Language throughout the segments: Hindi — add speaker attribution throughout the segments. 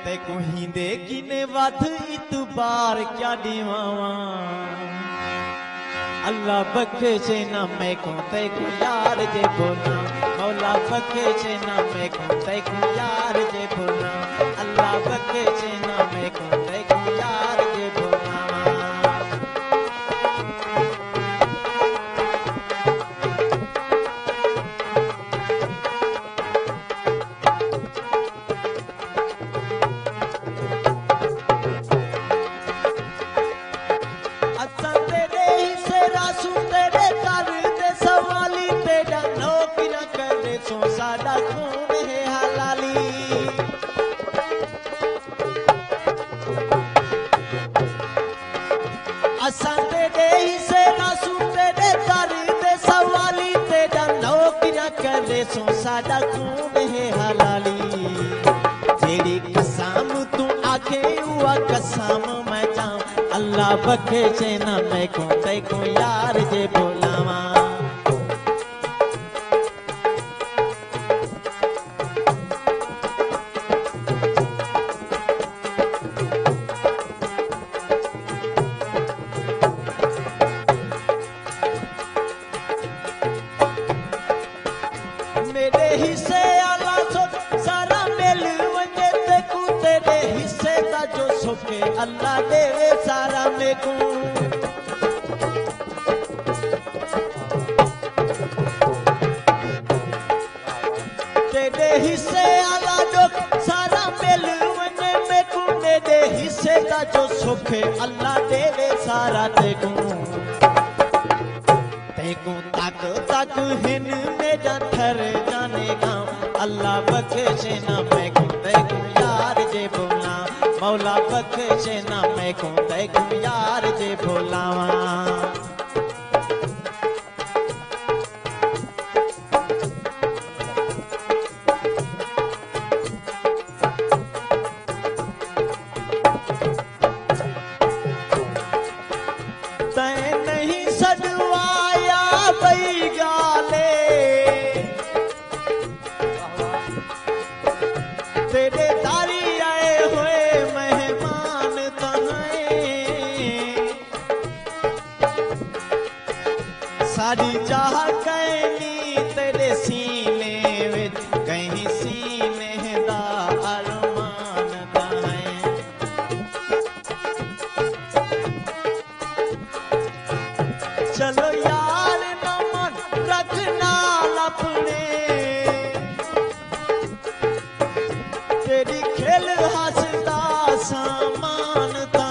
Speaker 1: ते कोही दे किने वध इतबार क्या दीवावा अल्लाह बख्शे ना मैं को ते को यार जे बोला मौला बख्शे ना मैं को ते को यार जे बोला अल्लाह बख्शे ना मैं को ते को यार जे बोला सो साडा खून है हलाली जेड़ी कसम तू आखे हुआ कसम मैं जाऊं अल्लाह बख्शे ना मैं को ते को यार जे बोलावा अल्लाह देवे सारा में को तेरे हिस्से आला जो सारा मिल वने में को मेरे हिस्से का जो सुख है अल्लाह देवे सारा देखूं देखूं तक तक हिन मेरा ठर जाने का अल्लाह बख्शे ना मैं को देखूं यार जे बोला मौला बख्शे ना मैं को ते को यार जे भोलावा तै नहीं सजवाया बई गाले तेरे दारी आए हुए सारी चाह कहनी तेरे सीने विच कहीं सीने दा अरमान दा है चलो यार ना मन रखना अपने तेरी खेल हंसदा सामान दा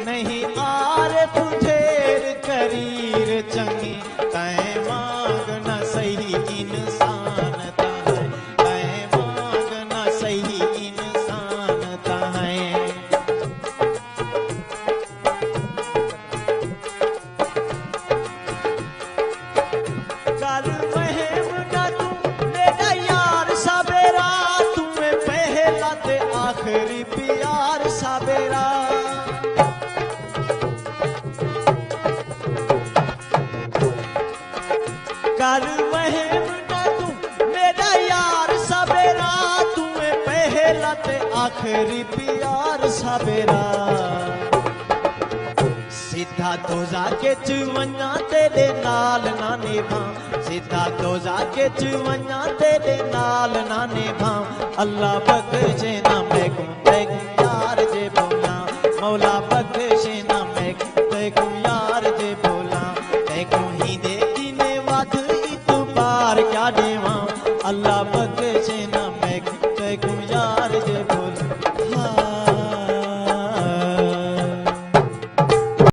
Speaker 1: नहीं आरे पुठेर करीर चंगी तय मांग न सही इंसान तय मांग न सही इंसान तय कर महम न तू मेरा यार सबेरा तुम्हें पहला ते आखिरी प्यार सबेरा कर वहम ना तू मेरा यार सबेरा तुम्हें पहला ते आखिरी प्यार सबेरा सीधा तो जाके चुवन्ना तेरे नाल ना निभा सीधा तो जाके चुवन्ना तेरे नाल ना निभा अल्लाह बख्शे ना मैं को यार जे बोला मौला बख्शे